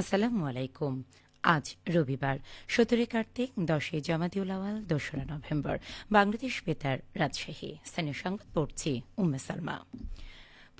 আসসালামু আলাইকুম। আজ রবিবার ১৭ কার্তিক ১০ জামাদিউল আওয়াল ২রা নভেম্বর। বাংলাদেশ বেতার, রাজশাহী। স্থানীয় সংবাদ পড়ছি উম্মে সালমা।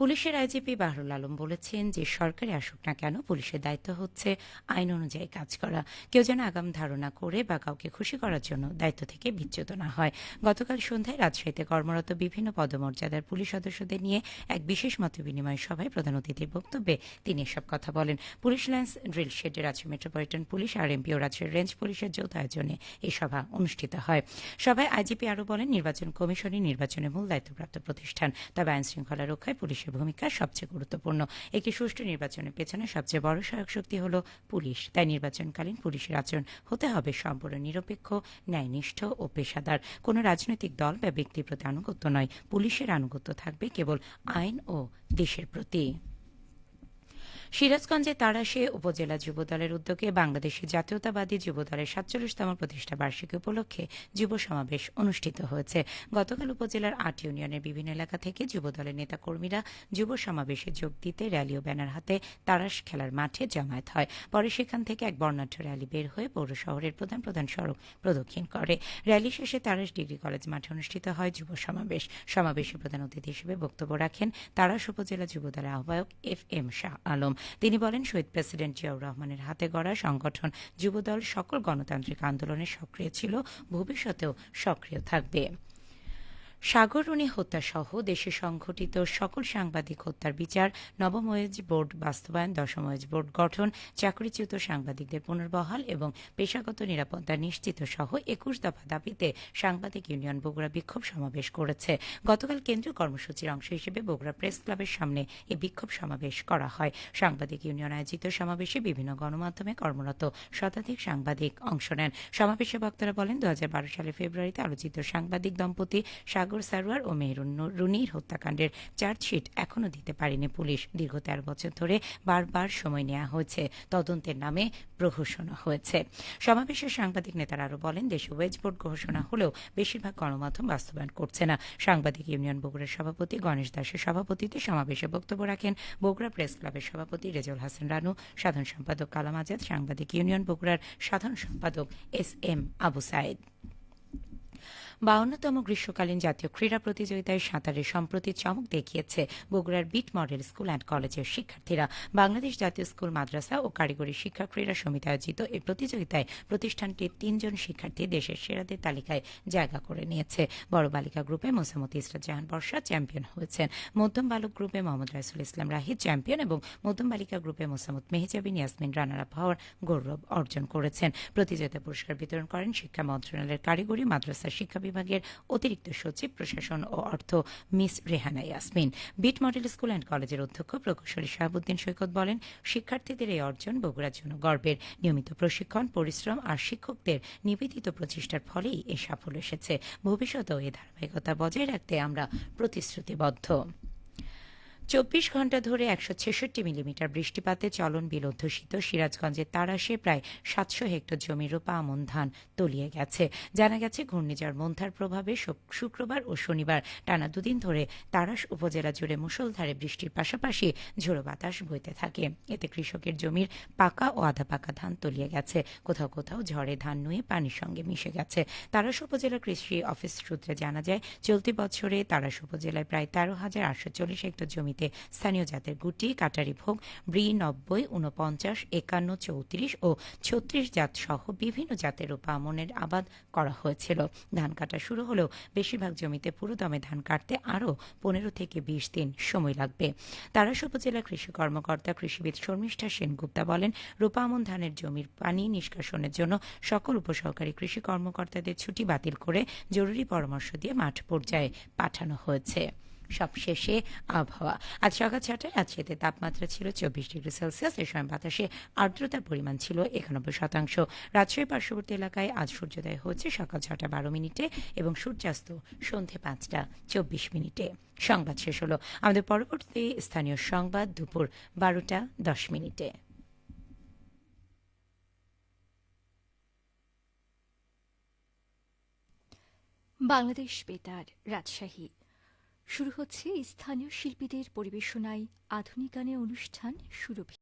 পুলিশের আইজিপি বাহরুল আলম বলেছেন যে সরকারি আসুক না কেন পুলিশের দায়িত্ব হচ্ছে আইন অনুযায়ী কাজ করা। কেউ যেন আগাম ধারণা করে বা কাউকে খুশি করার জন্য দায়িত্ব থেকে বিচ্যুত না হয়। গতকাল সন্ধ্যায় রাজশাহীতে কর্মরত বিভিন্ন পদমর্যাদার পুলিশ সদস্যদের নিয়ে এক বিশেষ মতবিনিময় সভায় প্রধান অতিথির বক্তব্যে তিনি এসব কথা বলেন। পুলিশ লাইন্স ড্রিল শেডে Rajshahi metropolitan police R MP ও রাজশাহী রেঞ্জ পুলিশের যৌথ আয়োজনে এই সভা অনুষ্ঠিত হয়। সভায় আইজিপি আরও বলেন, নির্বাচন কমিশনই নির্বাচনের মূল দায়িত্বপ্রাপ্ত প্রতিষ্ঠান, তবে আইন শৃঙ্খলা রক্ষায় পুলিশের ভূমিকা সবচেয়ে গুরুত্বপূর্ণ। একটি সুষ্ঠু নির্বাচনের পেছনে সবচেয়ে বড় সহায়ক শক্তি হল পুলিশ। তাই নির্বাচনকালীন পুলিশের আচরণ হতে হবে সম্পূর্ণ নিরপেক্ষ, ন্যায়নিষ্ঠ ও পেশাদার। কোনো রাজনৈতিক দল বা ব্যক্তির প্রতি আনুগত্য নয়, পুলিশের আনুগত্য থাকবে কেবল আইন ও দেশের প্রতি। সিরাজগঞ্জে তাড়াশে উপজেলা যুবদলের উদ্যোগে বাংলাদেশের জাতীয়তাবাদী যুবদলের ৪৭তম প্রতিষ্ঠা বার্ষিকী উপলক্ষে যুব সমাবেশ অনুষ্ঠিত হয়েছে। গতকাল উপজেলার ৮ ইউনিয়নের বিভিন্ন এলাকা থেকে যুবদলের নেতাকর্মীরা যুব সমাবেশে যোগ দিতে র্যালি ও ব্যানার হাতে তাড়াশ খেলার মাঠে জমায়েত হয়। পরে সেখান থেকে এক বর্ণাঢ্য র্যালি বের হয়ে পৌর শহরের প্রধান প্রধান সড়ক প্রদক্ষিণ করে। র্যালি শেষে তাড়াশ ডিগ্রি কলেজ মাঠে অনুষ্ঠিত হয় যুব সমাবেশ। সমাবেশে প্রধান অতিথি হিসেবে বক্তব্য রাখেন তাড়াশ উপজেলা যুবদলের আহ্বায়ক FM শাহ আলম। তিনি বলেন, শহীদ প্রেসিডেন্ট জিয়াউর রহমানের হাতে গড়া সংগঠন যুবদল সকল গণতান্ত্রিক আন্দোলনে সক্রিয় ছিল, ভবিষ্যতেও সক্রিয় থাকবে। সাগররুনি হত্যাসহ দেশে সংঘটিত সকল সাংবাদিক হত্যার বিচার, নবম ওয়েজ বোর্ড বাস্তবায়ন, দশম ওয়েজ বোর্ড গঠন, চাকরিচ্যুত সাংবাদিকদের পুনর্বহাল এবং পেশাগত নিরাপত্তা নিশ্চিত সহ ২১ দফা দাবিতে সাংবাদিক ইউনিয়ন বগুড়া বিক্ষোভ সমাবেশ করেছে। গতকাল কেন্দ্রীয় কর্মসূচির অংশ হিসেবে বগুড়া প্রেস ক্লাবের সামনে এই বিক্ষোভ সমাবেশ করা হয়। সাংবাদিক ইউনিয়ন আয়োজিত সমাবেশে বিভিন্ন গণমাধ্যমে কর্মরত শতাধিক সাংবাদিক অংশ নেন। সমাবেশে বক্তারা বলেন, ২০১২ সালের ফেব্রুয়ারিতে আলোচিত সাংবাদিক দম্পতি সাগর সারোয়ার ও মেহরুন রুনির হত্যাকাণ্ডের চার্জশিট এখনও দিতে পারেনি পুলিশ। দীর্ঘ ১৩ বছর ধরে বারবার সময় নেওয়া হয়েছে, তদন্তের নামে প্রহসন হয়েছে। সমাবেশের সাংবাদিক নেতারা আরও বলেন, দেশে ওয়েজ বোর্ড ঘোষণা হলেও বেশিরভাগ গণমাধ্যম বাস্তবায়ন করছে না। সাংবাদিক ইউনিয়ন বগুড়ার সভাপতি গণেশ দাসের সভাপতিত্বে সমাবেশে বক্তব্য রাখেন বগুড়া প্রেস ক্লাবের সভাপতি রেজাউল হাসান রানু, সাধারণ সম্পাদক কালাম আজাদ, সাংবাদিক ইউনিয়ন বগুড়ার সাধারণ সম্পাদক SM আবু সাইদ। ৫২তম গ্রীষ্মকালীন জাতীয় ক্রীড়া প্রতিযোগিতায় সাঁতারে সম্প্রতি চমক দেখিয়েছে বগুড়ার বিট মডেল স্কুল অ্যান্ড কলেজের শিক্ষার্থীরা। বাংলাদেশ জাতীয় স্কুল, মাদ্রাসা ও কারিগরি শিক্ষা ক্রীড়া সমিতি আয়োজিত এই প্রতিযোগিতায় প্রতিষ্ঠানটির ৩ জন শিক্ষার্থী দেশের সেরাদের তালিকায় জায়গা করে নিয়েছে। বড় বালিকা গ্রুপে মোসাম্মদ ইসরাত জাহান বর্ষা চ্যাম্পিয়ন হয়েছেন। মধ্যম বালক গ্রুপে মোহাম্মদ রাইসুল ইসলাম রাহিদ চ্যাম্পিয়ন এবং মধ্যম বালিকা গ্রুপে মোসাম্মদ মেহজাবিন ইয়াসমিন রানার আপ হওয়ার গৌরব অর্জন করেছেন। প্রতিযোগিতা পুরস্কার বিতরণ করেন শিক্ষা মন্ত্রণালয়ের কারিগরি মাদ্রাসা শিক্ষা বিভাগের অতিরিক্ত সচিব প্রশাসন ও অর্থ Miss Rehana Yasmin. Bit model school and কলেজের অধ্যক্ষ প্রকৌশলী শাহাবুদ্দিন সৈকত বলেন, শিক্ষার্থীদের এই অর্জন বগুড়ার জন্য গর্বের। নিয়মিত প্রশিক্ষণ, পরিশ্রম আর শিক্ষকদের নিবেদিত প্রচেষ্টার ফলেই এই সাফল্য এসেছে। ভবিষ্যতেও এই ধারাবাহিকতা বজায় রাখতে আমরা প্রতিশ্রুতিবদ্ধ। ২৪ ঘণ্টা ধরে ১৬৬ মিলিমিটার বৃষ্টিপাতে চলন বিল অধ্যুষিত সিরাজগঞ্জের তাড়াশে প্রায় ৭০০ হেক্টর জমি রোপা আমন ধান তলিয়ে গেছে। জানা গেছে, ঘূর্ণিঝড় মন্থার প্রভাবে শুক্রবার ও শনিবার টানা দুদিন ধরে তাড়াশ উপজেলা জুড়ে মুষলধারে বৃষ্টির পাশাপাশি ঝোড়ো বাতাস বইতে থাকে। এতে কৃষকের জমির পাকা ও আধা পাকা ধান তলিয়ে গেছে। কোথাও কোথাও ঝড়ে ধান নুয়ে পানির সঙ্গে মিশে গেছে। তাড়াশ উপজেলা কৃষি অফিস সূত্রে জানা যায়, চলতি বছরে তাড়াশ উপজেলায় প্রায় ১৩,৮৪০ হেক্টর জমি স্থানীয় জাতের গুটি, কাটারি ভোগ, ব্রি ৯০, ৪৯, ৫১, ৩৪ ও ৩৬ জাত সহ বিভিন্ন জাতের রোপা আমনের আবাদ করা হয়েছিল। ধান কাটা শুরু হলেও বেশিরভাগ জমিতে পুরোদমে ধান কাটতে আরও ১৫ থেকে ২০ দিন সময় লাগবে। তাড়াশ উপজেলা কৃষি কর্মকর্তা কৃষিবিদ শর্মিষ্ঠা সেনগুপ্তা বলেন, রোপা আমন ধানের জমির পানি নিষ্কাশনের জন্য সকল উপসহকারী কৃষি কর্মকর্তাদের ছুটি বাতিল করে জরুরি পরামর্শ দিয়ে মাঠ পর্যায়ে পাঠানো হয়েছে। সবশেষে আবহাওয়া। আজ সকাল ৬টায় রাজশাহীতে তাপমাত্রা ছিল ২৪ ডিগ্রি সেলসিয়াস। এ সময় বাতাসে আর্দ্রতার পরিমাণ ছিল ৯১%। রাজশাহী পার্শ্ববর্তী এলাকায় আজ সূর্যোদয় হয়েছে সকাল ৬টা ১২ এবং সূর্যাস্ত সন্ধে ৫টা ২৪। সংবাদ শেষ হলো। আমাদের পরবর্তী স্থানীয় সংবাদ দুপুর ১২টা ১০। বাংলাদেশ বেতার, রাজশাহী। শুরু হচ্ছে স্থানীয় শিল্পীদের পরিবেশনায় আধুনিক গানের অনুষ্ঠান সুরভি।